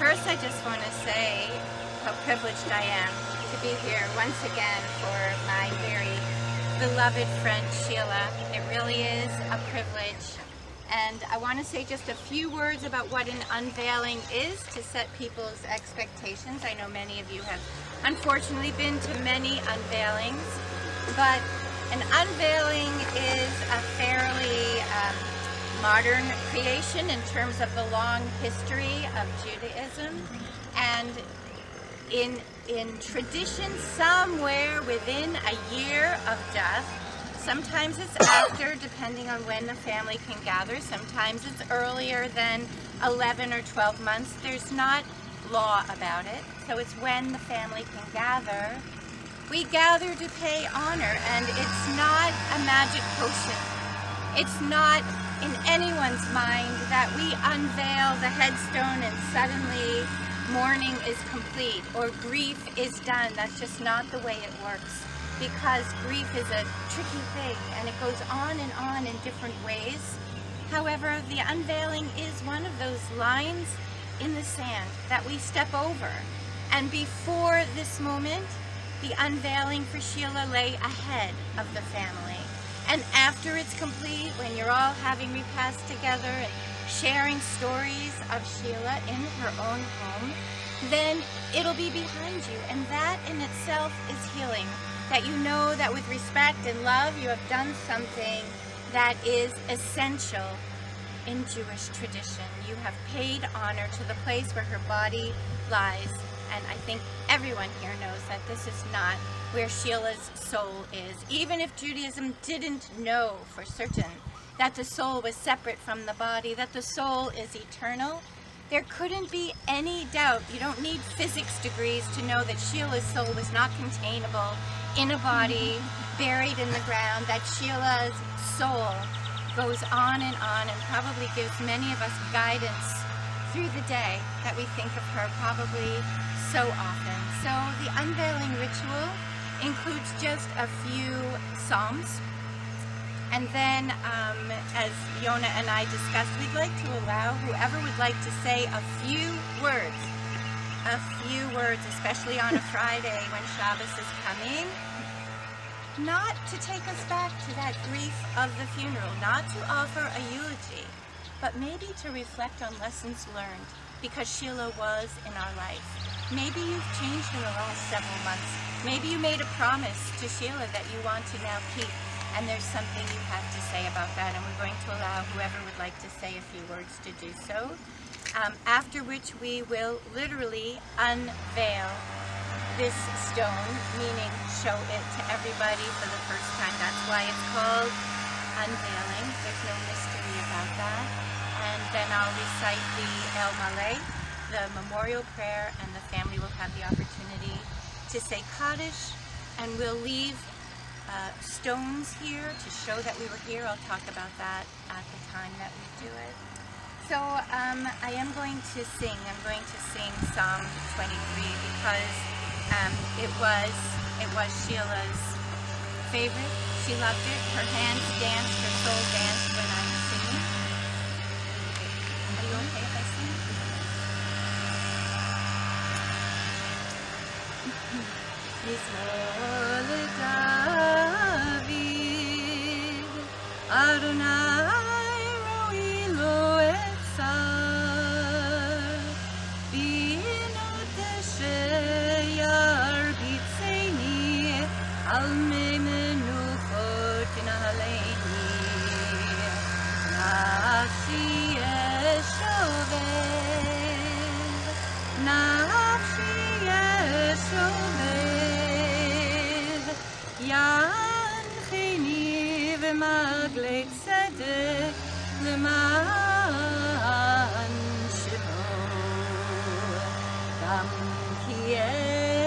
first I just want to say how privileged I am to be here once again for my very beloved friend Sheila. It really is a privilege. And I want to say just a few words about what an unveiling is to set people's expectations. I know many of you have unfortunately been to many unveilings, but an unveiling is a fairly modern creation in terms of the long history of Judaism. And in tradition, somewhere within a year of death, sometimes it's after, depending on when the family can gather. Sometimes it's earlier than 11 or 12 months. There's not law about it. So it's when the family can gather. We gather to pay honor, and it's not a magic potion. It's not in anyone's mind that we unveil the headstone and suddenly mourning is complete or grief is done. That's just not the way it works, because grief is a tricky thing and it goes on in different ways. However, the unveiling is one of those lines in the sand that we step over. And before this moment, the unveiling for Sheila lay ahead of the family. And after it's complete, when you're all having repast together and sharing stories of Sheila in her own home, then it'll be behind you. And that in itself is healing. That you know that with respect and love, you have done something that is essential in Jewish tradition. You have paid honor to the place where her body lies. And I think everyone here knows that this is not where Sheila's soul is. Even if Judaism didn't know for certain that the soul was separate from the body, that the soul is eternal, there couldn't be any doubt. You don't need physics degrees to know that Sheila's soul was not containable in a body buried in the ground, that Sheila's soul goes on and probably gives many of us guidance through the day that we think of her probably so often. So the unveiling ritual includes just a few psalms, and then as Yona and I discussed, we'd like to allow whoever would like to say a few words, especially on a Friday when Shabbos is coming, not to take us back to that grief of the funeral, not to offer a eulogy, but maybe to reflect on lessons learned, because Sheila was in our life. Maybe you've changed in the last several months. Maybe you made a promise to Sheila that you want to now keep, and there's something you have to say about that, and we're going to allow whoever would like to say a few words to do so. After which we will literally unveil this stone, meaning show it to everybody for the first time. That's why it's called unveiling. There's no mystery about that. And then I'll recite the El Malay, the memorial prayer, and the family will have the opportunity to say Kaddish, and we'll leave stones here to show that we were here. I'll talk about that at the time that we do it. So I am going to sing. I'm going to sing Psalm 23 because it was Sheila's favorite. She loved it. Her hands danced, her soul danced when I was singing. Are you okay if I sing? Yisrael David, Adonai roi lo etzar, binu tesheyar bitzeni, al mei menuchot naleini, nafshi eshovev, nafshi eshovev. Yanchini v'maglei tzedek l'man shelo, gam ki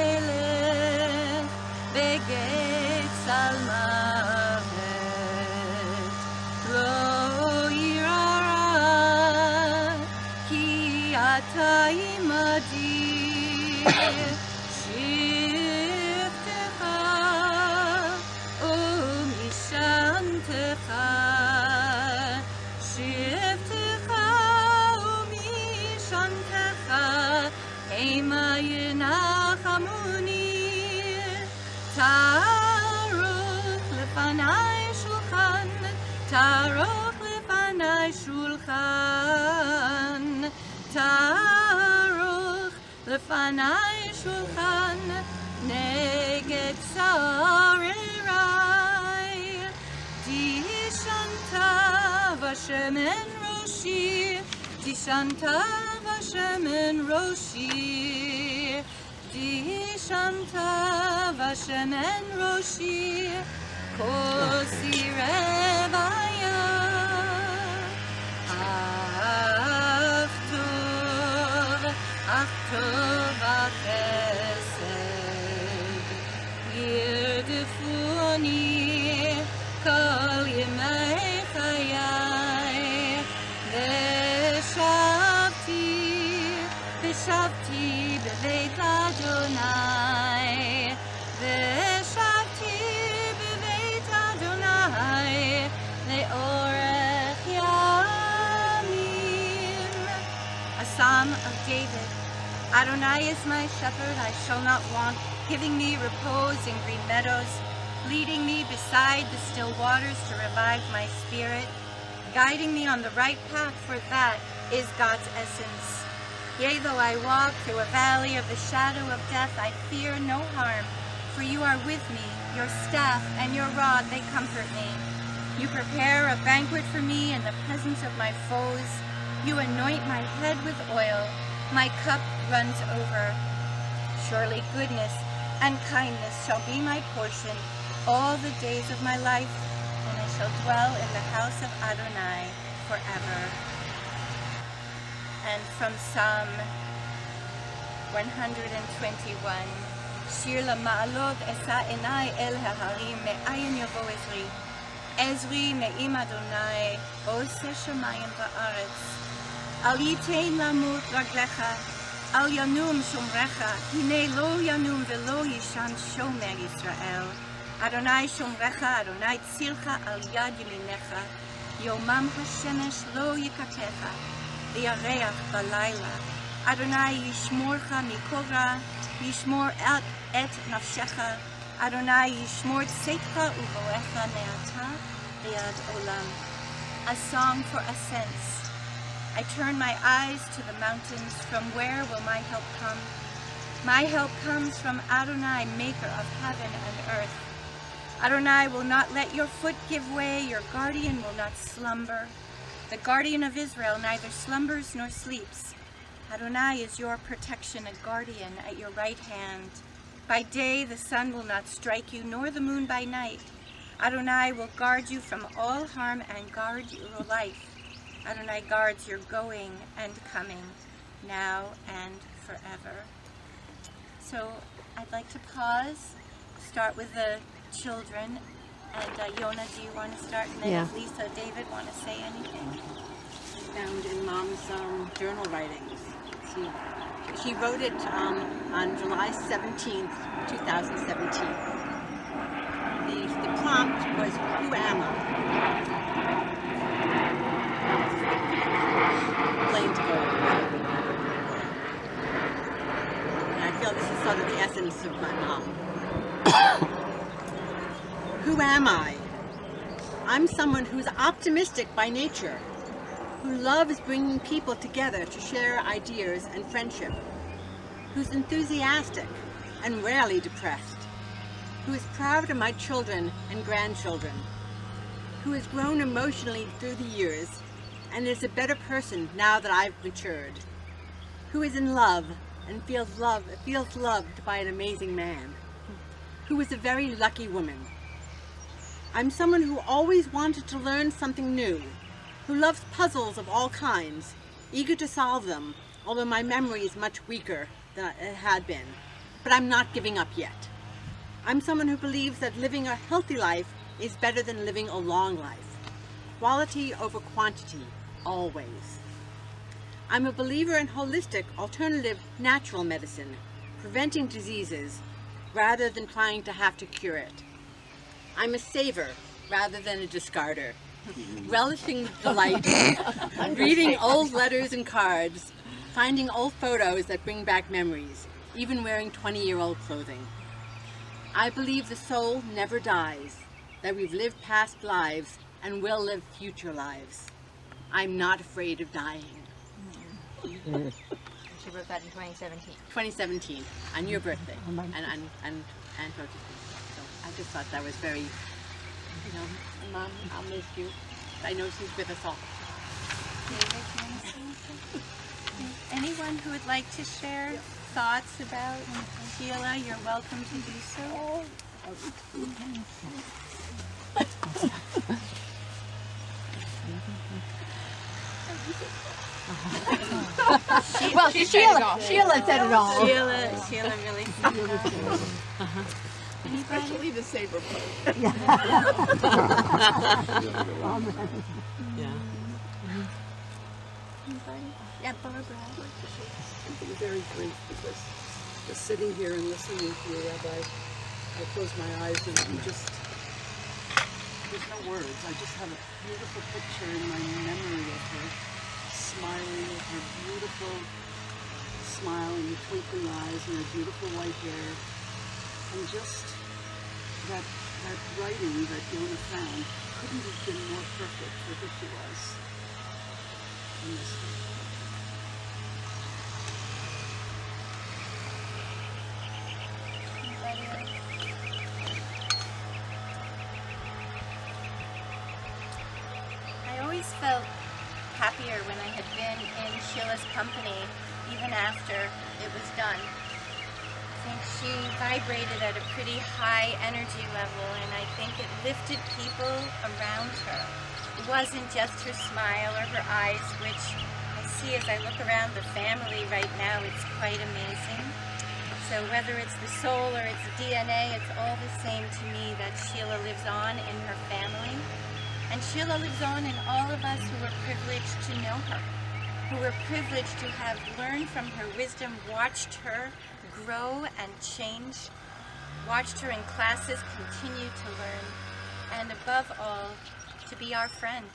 elech begetz al mavet, lo yirara ki ata imadi. ינחמוני, תערוך לפניי שולחן, תערוך לפניי שולחן, תערוך לפניי שולחן, נגד צורריי, תשנת ושמן ראשי, תשנת ושמן ראשי, תשנת ושמן ראשי, כוסי רוויה, אך טוב החסד, ירדפוני כל ימי חיי, ושבתי בבית אדוני, ושבתי בבית אדוני לאורך ימים. A Psalm of David. Adonai is my shepherd, I shall not want, giving me repose in green meadows, leading me beside the still waters to revive my spirit, guiding me on the right path, for that is God's essence. Yea, though I walk through a valley of the shadow of death, I fear no harm, for you are with me. Your staff and your rod, they comfort me. You prepare a banquet for me in the presence of my foes. You anoint my head with oil. My cup runs over. Surely goodness and kindness shall be my portion all the days of my life, and I shall dwell in the house of Adonai forever. And from Psalm 121, Shir ma'alot esa enai el haharim, me'ayin yavo ezri. Ezri me'im Adonai, ose shamayim va'aretz. Al yitain lamut raglecha, al yanum shomrecha, hine lo yanum velo yishan shomer Yisrael. Adonai shomrecha, Adonai tzilcha al yad yeminecha, yomam hashemesh lo yikatecha, v'yareach balayla. Adonai yishmorcha mikol ra, yishmor et nafshecha. Adonai yishmor tzeitcha uvoecha me'ata v'yad olam. A song for ascents. I turn my eyes to the mountains. From where will my help come? My help comes from Adonai, maker of heaven and earth. Adonai will not let your foot give way. Your guardian will not slumber. The guardian of Israel neither slumbers nor sleeps. Adonai is your protection, a guardian at your right hand. By day the sun will not strike you, nor the moon by night. Adonai will guard you from all harm and guard your life. Adonai guards your going and coming, now and forever. So I'd like to pause, start with the children, and Yona, do you want to start? And then if Lisa or David want to say anything? Found in Mom's journal writings. She wrote it on July 17th, 2017. The prompt was, who am I? Plain to go. And I feel this is sort of the essence of my mom. Who am I? I'm someone who's optimistic by nature, who loves bringing people together to share ideas and friendship, who's enthusiastic and rarely depressed, who is proud of my children and grandchildren, who has grown emotionally through the years and is a better person now that I've matured, who is in love and feels loved by an amazing man, who is a very lucky woman. I'm someone who always wanted to learn something new, who loves puzzles of all kinds, eager to solve them, although my memory is much weaker than it had been. But I'm not giving up yet. I'm someone who believes that living a healthy life is better than living a long life. Quality over quantity, always. I'm a believer in holistic, alternative, natural medicine, preventing diseases rather than trying to have to cure it. I'm a saver rather than a discarder, relishing the delight, reading old letters and cards, finding old photos that bring back memories, even wearing 20-year-old clothing. I believe the soul never dies, that we've lived past lives and will live future lives. I'm not afraid of dying. She wrote that in 2017. 2017, on your birthday, and Josephine. So I just thought that was very, you know, Mom, I'll miss you. I know she's with us all. Anyone who would like to share thoughts about Sheila, you're welcome to do so. Well, Sheila said it all. Sheila really said that. Especially the saber part. Yeah. Yeah, Barbara. Something very brief, because just sitting here and listening to you, Rabbi, I close my eyes and just, there's no words. I just have a beautiful picture in my memory of her smiling with her beautiful smile and twinkling eyes and her beautiful white hair. And just that writing that Yona found couldn't have been more perfect for who she was. In this way. I always felt happier when I had been in Sheila's company, even after it was done. I think she vibrated at a pretty high energy level, and I think it lifted people around her. It wasn't just her smile or her eyes, which I see as I look around the family right now. It's quite amazing. So whether it's the soul or it's DNA, it's all the same to me that Sheila lives on in her family. And Sheila lives on in all of us who were privileged to know her, who were privileged to have learned from her wisdom, watched her grow and change, watched her in classes continue to learn, and above all, to be our friend.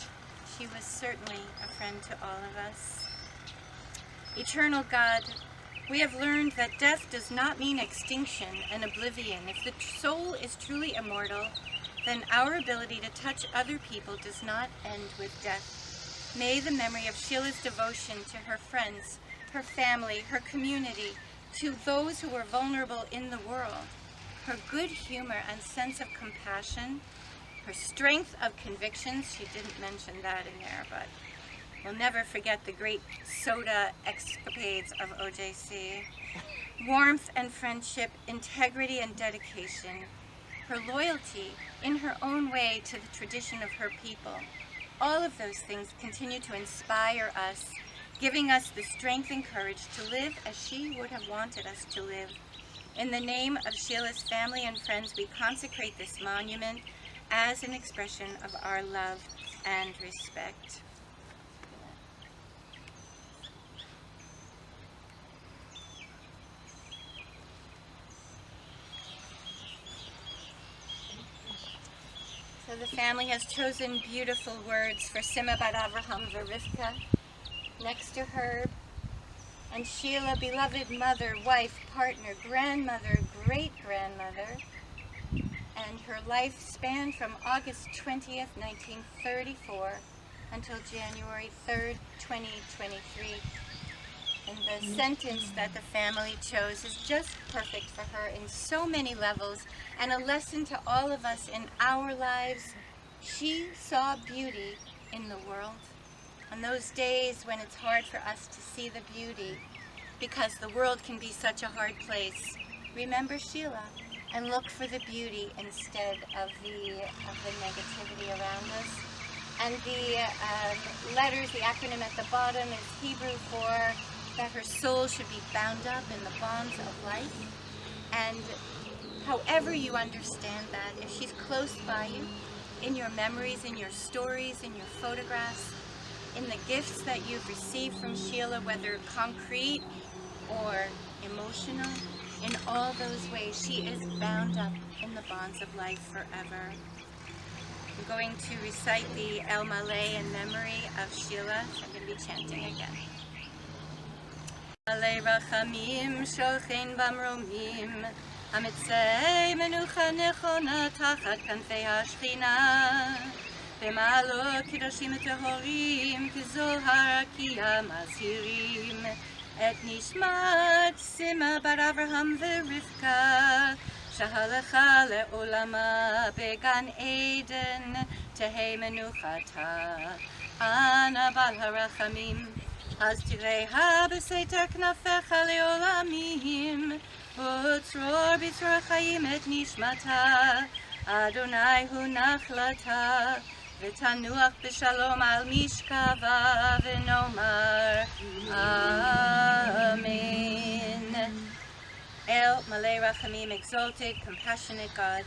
She was certainly a friend to all of us. Eternal God, we have learned that death does not mean extinction and oblivion. If the soul is truly immortal, then our ability to touch other people does not end with death. May the memory of Sheila's devotion to her friends, her family, her community, to those who were vulnerable in the world, her good humor and sense of compassion, her strength of convictions, she didn't mention that in there, but we'll never forget the great soda escapades of OJC, warmth and friendship, integrity and dedication, her loyalty in her own way to the tradition of her people. All of those things continue to inspire us, giving us the strength and courage to live as she would have wanted us to live. In the name of Sheila's family and friends, we consecrate this monument as an expression of our love and respect. So the family has chosen beautiful words for Sima Bat Avraham Verivka, next to Herb, and Sheila, beloved mother, wife, partner, grandmother, great-grandmother, and her life spanned from August 20th, 1934 until January 3rd, 2023. And the sentence that the family chose is just perfect for her in so many levels, and a lesson to all of us in our lives. She saw beauty in the world. On those days when it's hard for us to see the beauty, because the world can be such a hard place, remember Sheila and look for the beauty instead of the negativity around us. And the letters, the acronym at the bottom is Hebrew for that her soul should be bound up in the bonds of life. And however you understand that, if she's close by you, in your memories, in your stories, in your photographs, in the gifts that you've received from Sheila, whether concrete or emotional, in all those ways, she is bound up in the bonds of life forever. I'm going to recite the El Malay in memory of Sheila. I'm going to be chanting again. מלא רחמים שוכן במרומים, המצא מנוחה נכונה תחת כנפי השכינה. במעלות קדושים וטהורים כזוהר הרקיע מזהירים את נשמת סימה בת אברהם ורבקה, שהלכה לעולמה בגן עדן תהא מנוחתה. אנא בעל הרחמים, אז תראה בסתר כנפיך לעולמים, וצרור בצרור חיים את נשמתה. אדוני הוא נחלתה, ותנוח בשלום על משכבה, ונאמר Amen. El Malay Rachamim, exalted, compassionate God,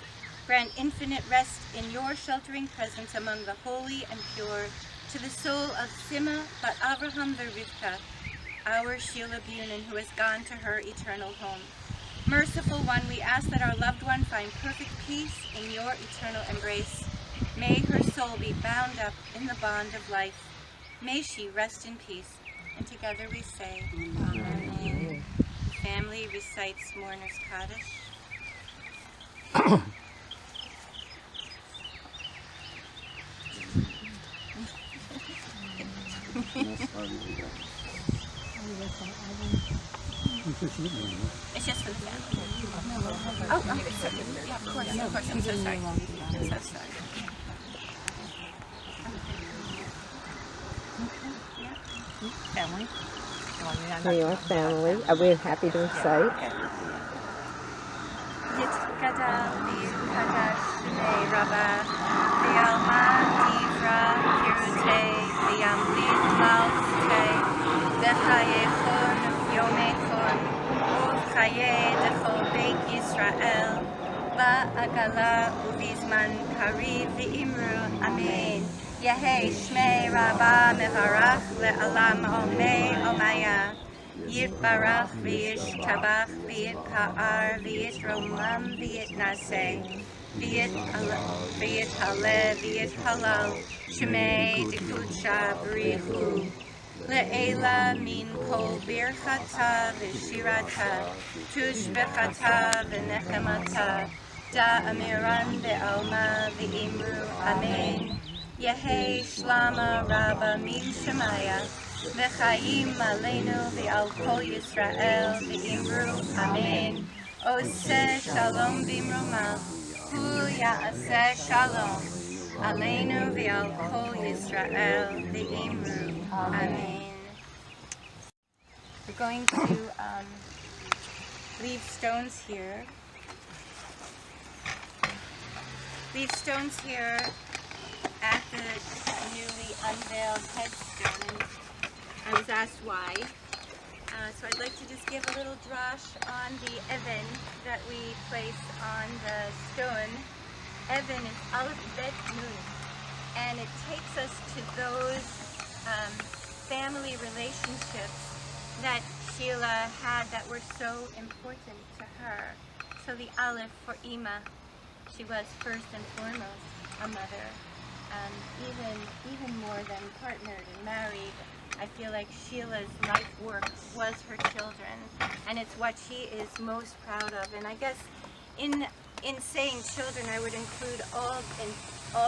grant infinite rest in your sheltering presence among the holy and pure, to the soul of Sima Bat Avraham Verivka, our Sheila Bunin, who has gone to her eternal home. Merciful One, we ask that our loved one find perfect peace in your eternal embrace. May her soul be bound up in the bond of life. May she rest in peace. And together we say, Amen. Family recites Mourner's Kaddish. It's just for the family. Oh, sorry. Yeah, of course. I'm so sorry. I'm so sorry. Family. We are family. We're happy to recite. Yitkadal v'yikadash b'nei Rabba v'yalma divra kirute v'yamlit malchute v'chayechon yomechon u'chaye dechol beit Yisrael ba'agala u'bizman kariv v'imru Amen. Yehei Shmei Rabba mevarach le'alam omei omaya. Yitbarach v'yishtabach v'yitpa'ar v'yitromam v'yitnaseh v'yithaleh v'yithalal shemei dekudsha b'richu le'ela min kol birchata v'shirata tushbechata v'nechemata da'amiran be'alma v'imru Amen. Yehei Shlama Rabba min Shemaya V'chaim aleinu v'al kol Yisrael v'imru Amen. Oseh shalom b'imroma hu ya'aseh shalom aleinu v'al kol Yisrael v'imru Amen. We're going to leave stones here. Leave stones here at the newly unveiled headstone. I was asked why. So I'd like to just give a little drash on the Evan that we place on the stone. Evan is Aleph Bet Nun, and it takes us to those family relationships that Sheila had that were so important to her. So the Aleph for Ima, she was first and foremost a mother. Even more than partnered and married, I feel like Sheila's life work was her children, and it's what she is most proud of. And I guess in saying children, I would include all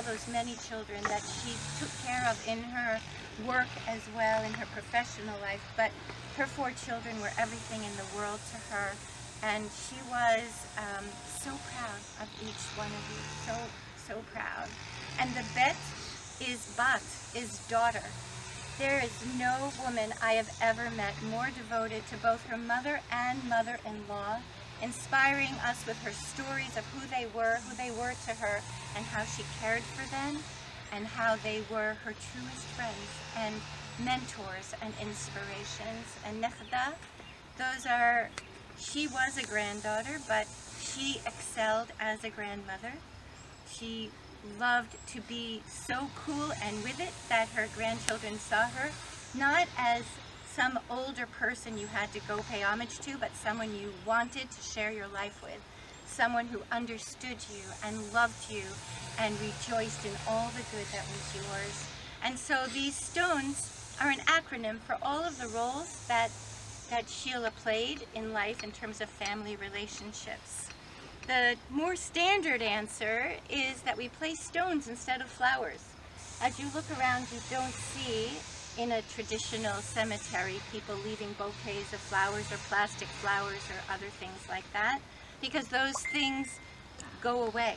those many children that she took care of in her work as well, in her professional life. But her 4 children were everything in the world to her, and she was so proud of each one of you, so proud. And the bet is bat, is daughter. There is no woman I have ever met more devoted to both her mother and mother-in-law, inspiring us with her stories of who they were to her, and how she cared for them, and how they were her truest friends and mentors and inspirations. And Nechda, she was a granddaughter, but she excelled as a grandmother. She loved to be so cool and with it that her grandchildren saw her not as some older person you had to go pay homage to, but someone you wanted to share your life with, someone who understood you and loved you and rejoiced in all the good that was yours. And so these stones are an acronym for all of the roles that that Sheila played in life in terms of family relationships. The more standard answer is that we place stones instead of flowers. As you look around, you don't see in a traditional cemetery people leaving bouquets of flowers or plastic flowers or other things like that, because those things go away.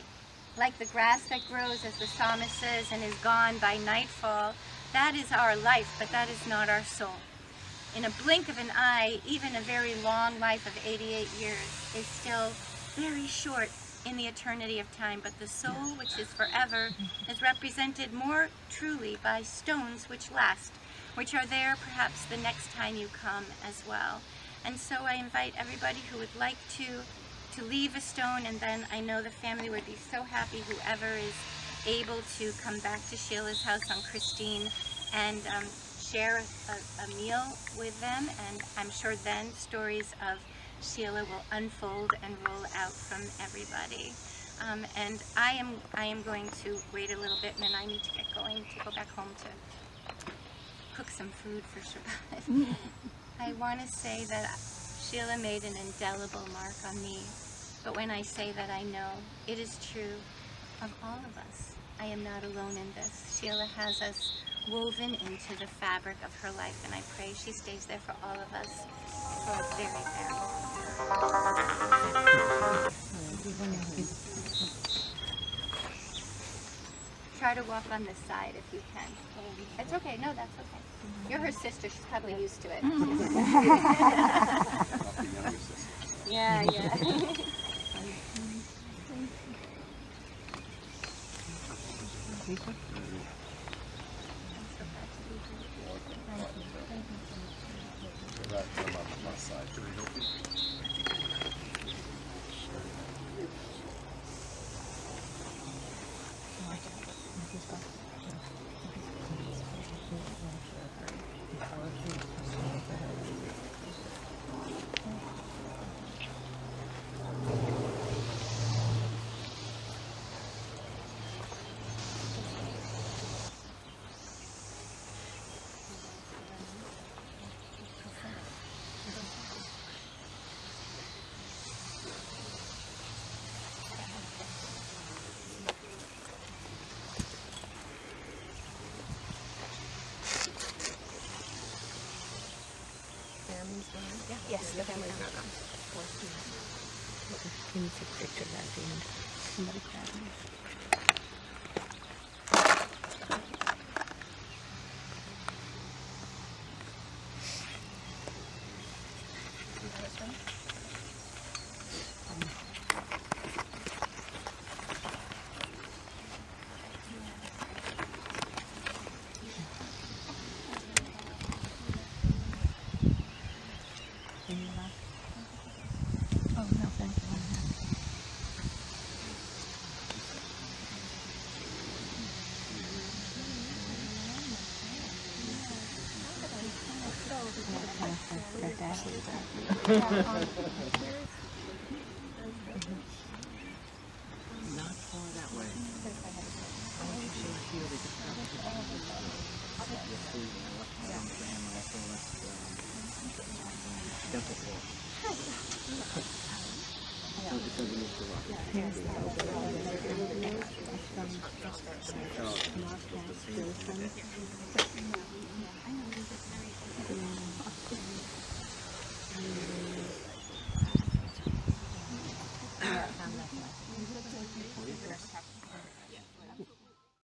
Like the grass that grows, as the psalmist says, and is gone by nightfall, that is our life, but that is not our soul. In a blink of an eye, even a very long life of 88 years is still very short in the eternity of time, but the soul, which is forever, is represented more truly by stones which last, which are there perhaps the next time you come as well. And so I invite everybody who would like to leave a stone, and then I know the family would be so happy, whoever is able to come back to Sheila's house on Christine and share a meal with them, and I'm sure then stories of Sheila will unfold and roll out from everybody. And I am going to wait a little bit, and then I need to get going to go back home to cook some food for Shabbat. I want to say that Sheila made an indelible mark on me, but when I say that, I know it is true of all of us. I am not alone in this. Sheila has us woven into the fabric of her life, and I pray she stays there for all of us for a very, very long. Try to walk on this side if you can. It's okay. No, that's okay. You're her sister. She's probably used to it. Yeah, yeah. Yes, the family's not on. Can you take a picture of that at the end? Somebody grab me. Not far that way.